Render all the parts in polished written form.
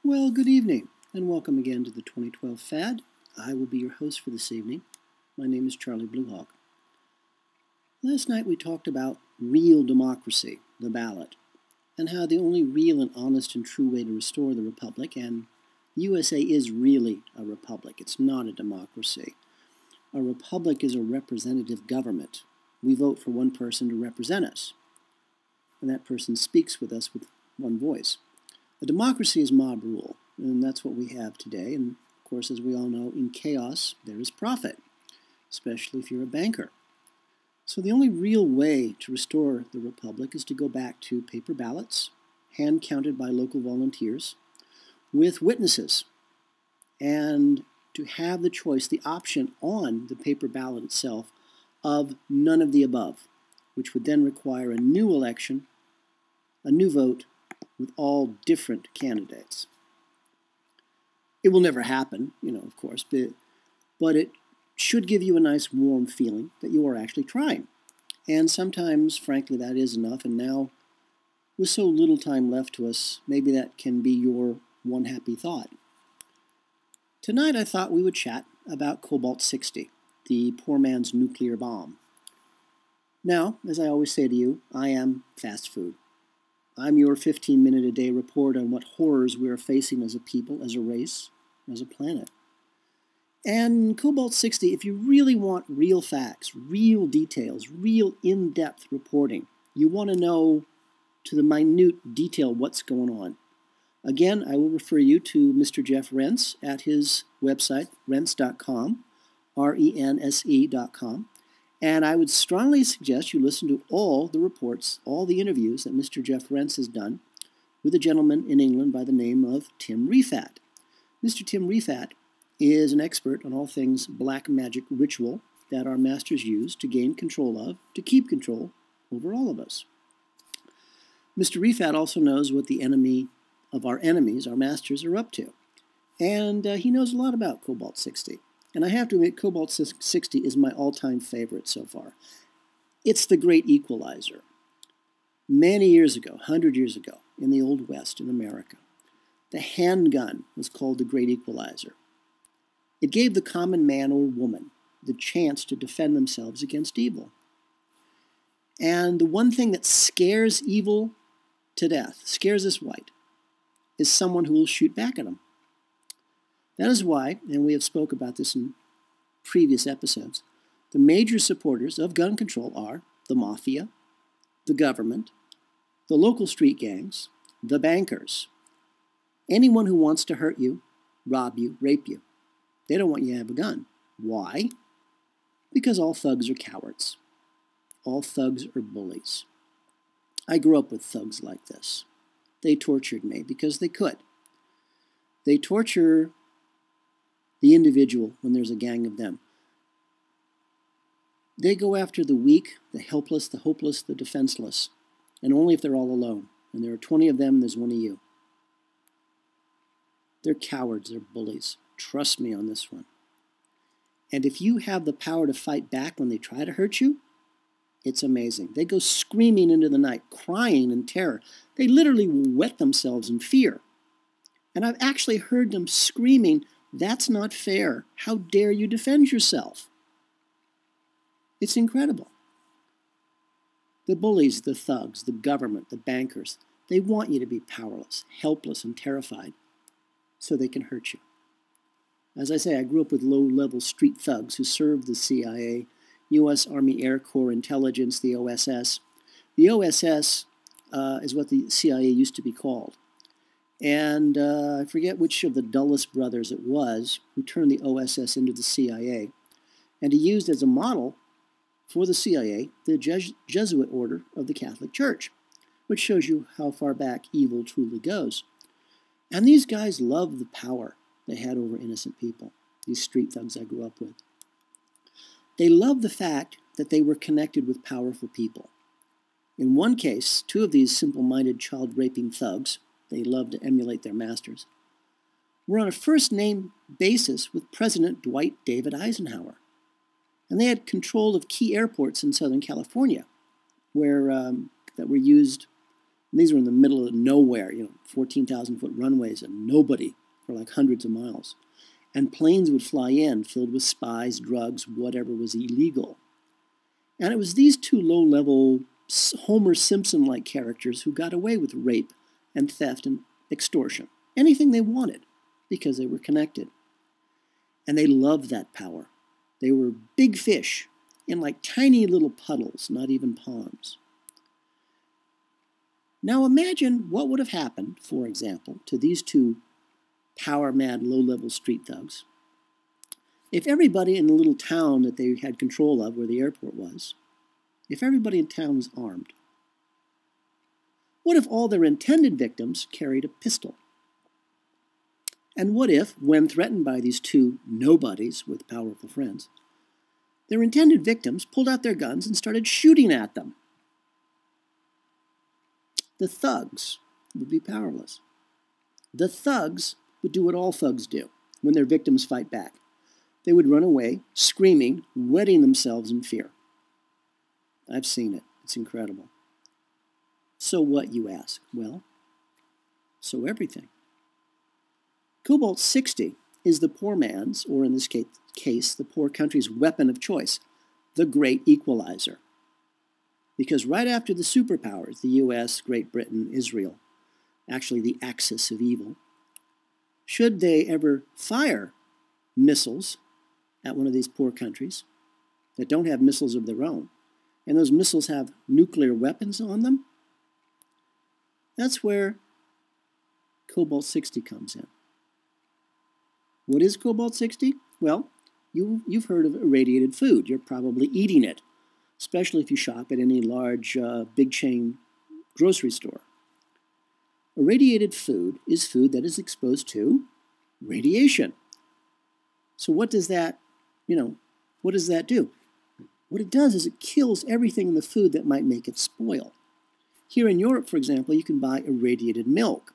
Well, good evening, and welcome again to the 2012 Fad. I will be your host for this evening. My name is Charlie Bluehawk. Last night we talked about real democracy, the ballot, and how the only real and honest and true way to restore the republic, and the USA is really a republic. It's not a democracy. A republic is a representative government. We vote for one person to represent us, and that person speaks with us with one voice. A democracy is mob rule, and that's what we have today. And of course, as we all know, in chaos, there is profit, especially if you're a banker. So the only real way to restore the republic is to go back to paper ballots, hand-counted by local volunteers, with witnesses, and to have the choice, the option on the paper ballot itself of none of the above, which would then require a new election, a new vote, with all different candidates. It will never happen, of course, but it should give you a nice warm feeling that you are actually trying. And sometimes, frankly, that is enough. And now, with so little time left to us, maybe that can be your one happy thought. Tonight I thought we would chat about Cobalt 60, the poor man's nuclear bomb. Now, as I always say to you, I am fast food. I'm your 15-minute-a-day report on what horrors we are facing as a people, as a race, as a planet. And Cobalt 60, if you really want real facts, real details, real in-depth reporting, you want to know to the minute detail what's going on. Again, I will refer you to Mr. Jeff Rense at his website, rense.com, rense.com. And I would strongly suggest you listen to all the reports, all the interviews that Mr. Jeff Rense has done with a gentleman in England by the name of Tim Refat. Mr. Tim Refat is an expert on all things black magic ritual that our masters use to gain control of, to keep control over all of us. Mr. Refat also knows what the enemy of our enemies, our masters, are up to. And he knows a lot about Cobalt 60. And I have to admit, Cobalt 60 is my all-time favorite so far. It's the great equalizer. Many years ago, 100 years ago, in the Old West in America, the handgun was called the great equalizer. It gave the common man or woman the chance to defend themselves against evil. And the one thing that scares evil to death, scares us white, is someone who will shoot back at them. That is why, and we have spoke about this in previous episodes, the major supporters of gun control are the mafia, the government, the local street gangs, the bankers, anyone who wants to hurt you, rob you, rape you. They don't want you to have a gun. Why? Because all thugs are cowards. All thugs are bullies. I grew up with thugs like this. They tortured me because they could. They torture the individual when there's a gang of them. They go after the weak, the helpless, the hopeless, the defenseless, and only if they're all alone. And there are 20 of them, and there's one of you. They're cowards, they're bullies. Trust me on this one. And if you have the power to fight back when they try to hurt you, it's amazing. They go screaming into the night, crying in terror. They literally wet themselves in fear. And I've actually heard them screaming, "That's not fair. How dare you defend yourself?" It's incredible. The bullies, the thugs, the government, the bankers, they want you to be powerless, helpless, and terrified so they can hurt you. As I say, I grew up with low-level street thugs who served the CIA, U.S. Army Air Corps Intelligence, the OSS. The OSS is what the CIA used to be called. And I forget which of the Dulles brothers it was who turned the OSS into the CIA. And he used as a model for the CIA the Jesuit order of the Catholic Church, which shows you how far back evil truly goes. And these guys loved the power they had over innocent people, these street thugs I grew up with. They loved the fact that they were connected with powerful people. In one case, two of these simple-minded child-raping thugs, they loved to emulate their masters, were on a first-name basis with President Dwight David Eisenhower. And they had control of key airports in Southern California, where that were used And these were in the middle of nowhere, 14,000-foot runways and nobody for like hundreds of miles. And planes would fly in filled with spies, drugs, whatever was illegal. And it was these two low-level Homer Simpson-like characters who got away with rape and theft and extortion. Anything they wanted, because they were connected. And they loved that power. They were big fish in like tiny little puddles, not even ponds. Now imagine what would have happened, for example, to these two power-mad, low-level street thugs if everybody in the little town that they had control of, where the airport was, if everybody in town was armed. What if all their intended victims carried a pistol? And what if, when threatened by these two nobodies with powerful friends, their intended victims pulled out their guns and started shooting at them? The thugs would be powerless. The thugs would do what all thugs do when their victims fight back. They would run away, screaming, wetting themselves in fear. I've seen it. It's incredible. So what, you ask? Well, so everything. Cobalt 60 is the poor man's, or in this case, the poor country's weapon of choice, the great equalizer. Because right after the superpowers, the US, Great Britain, Israel, actually the axis of evil, should they ever fire missiles at one of these poor countries that don't have missiles of their own, and those missiles have nuclear weapons on them, that's where Cobalt 60 comes in. What is Cobalt 60? Well, you've heard of irradiated food. You're probably eating it, especially if you shop at any large, big chain grocery store. Irradiated food is food that is exposed to radiation. So what does that, what does that do? What it does is it kills everything in the food that might make it spoil. Here in Europe, for example, you can buy irradiated milk.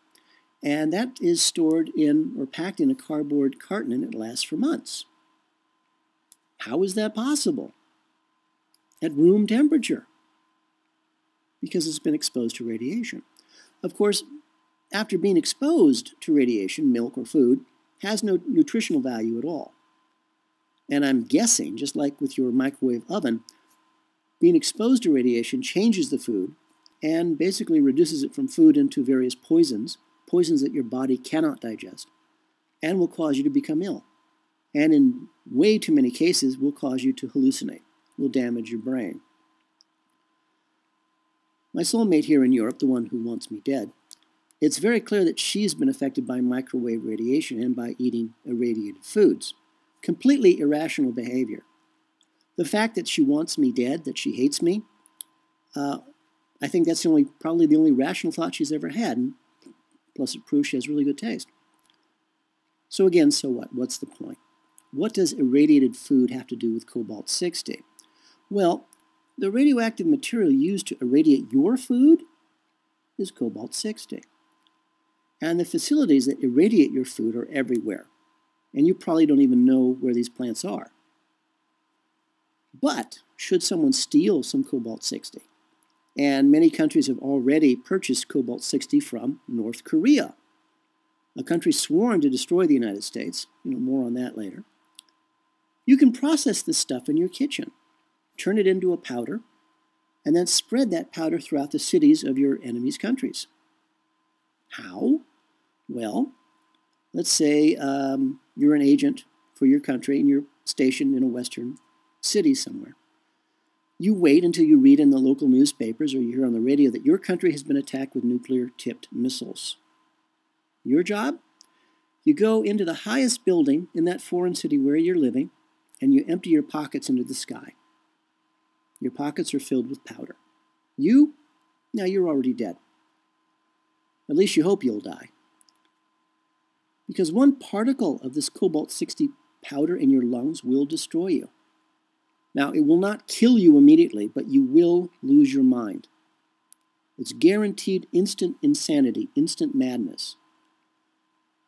And that is stored in or packed in a cardboard carton, and it lasts for months. How is that possible? At room temperature. Because it's been exposed to radiation. Of course, after being exposed to radiation, milk or food has no nutritional value at all. And I'm guessing, just like with your microwave oven, being exposed to radiation changes the food and basically reduces it from food into various poisons that your body cannot digest, and will cause you to become ill. And in way too many cases, will cause you to hallucinate, will damage your brain. My soulmate here in Europe, the one who wants me dead, it's very clear that she's been affected by microwave radiation and by eating irradiated foods. Completely irrational behavior. The fact that she wants me dead, that she hates me, I think that's probably the only rational thought she's ever had. And plus it proves she has really good taste. So again, so what? What's the point? What does irradiated food have to do with Cobalt 60? Well, the radioactive material used to irradiate your food is Cobalt 60. And the facilities that irradiate your food are everywhere. And you probably don't even know where these plants are. But should someone steal some Cobalt 60, and many countries have already purchased Cobalt 60 from North Korea, a country sworn to destroy the United States, more on that later, you can process this stuff in your kitchen, turn it into a powder, and then spread that powder throughout the cities of your enemies' countries. How? Well, let's say you're an agent for your country and you're stationed in a western city somewhere. You wait until you read in the local newspapers or you hear on the radio that your country has been attacked with nuclear-tipped missiles. Your job? You go into the highest building in that foreign city where you're living and you empty your pockets into the sky. Your pockets are filled with powder. Now you're already dead. At least you hope you'll die. Because one particle of this Cobalt 60 powder in your lungs will destroy you. Now, it will not kill you immediately, but you will lose your mind. It's guaranteed instant insanity, instant madness.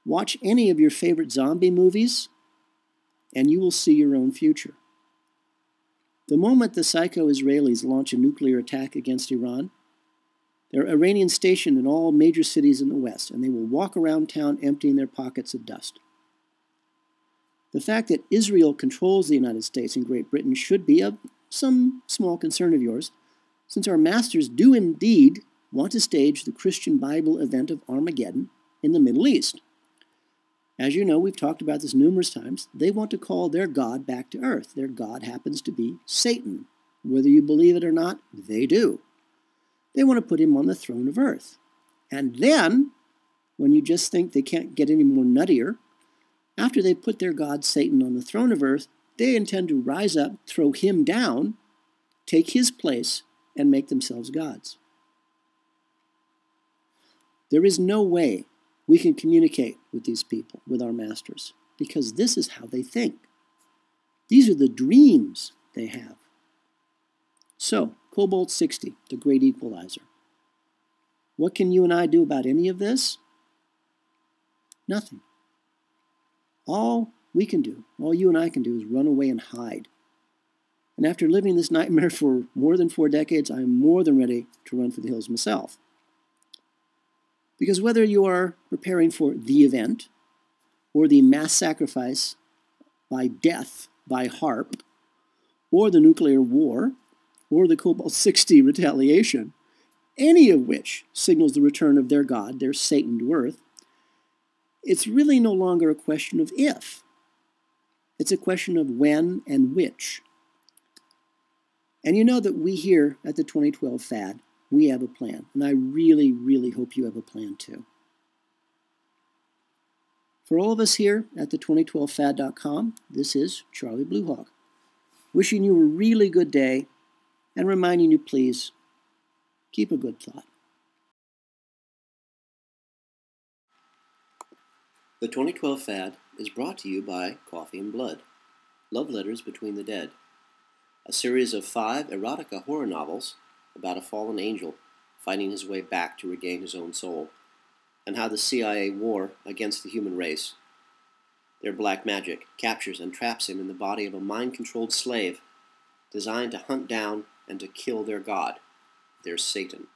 Watch any of your favorite zombie movies, and you will see your own future. The moment the psycho Israelis launch a nuclear attack against Iran, They're Iranians stationed in all major cities in the West, and they will walk around town emptying their pockets of dust. The fact that Israel controls the United States and Great Britain should be of some small concern of yours, since our masters do indeed want to stage the Christian Bible event of Armageddon in the Middle East. As you know, we've talked about this numerous times. They want to call their God back to earth. Their God happens to be Satan. Whether you believe it or not, they do. They want to put him on the throne of earth. And then, when you just think they can't get any more nuttier, after they put their god Satan on the throne of earth, they intend to rise up, throw him down, take his place, and make themselves gods. There is no way we can communicate with these people, with our masters, because this is how they think. These are the dreams they have. So, Cobalt 60, the great equalizer. What can you and I do about any of this? Nothing. All we can do, all you and I can do, is run away and hide. And after living this nightmare for more than 4 decades, I am more than ready to run for the hills myself. Because whether you are preparing for the event, or the mass sacrifice by death by HARP, or the nuclear war, or the Cobalt 60 retaliation, any of which signals the return of their god, their Satan, to earth, it's really no longer a question of if. It's a question of when and which. And you know that we here at the 2012 FAD, we have a plan. And I really, really hope you have a plan too. For all of us here at the 2012fad.com, this is Charlie Bluehawk, wishing you a really good day and reminding you, please, keep a good thought. The 2012 Fad is brought to you by Coffee and Blood, Love Letters Between the Dead, a series of 5 erotica horror novels about a fallen angel fighting his way back to regain his own soul, and how the CIA war against the human race, their black magic, captures and traps him in the body of a mind-controlled slave designed to hunt down and to kill their god, their Satan.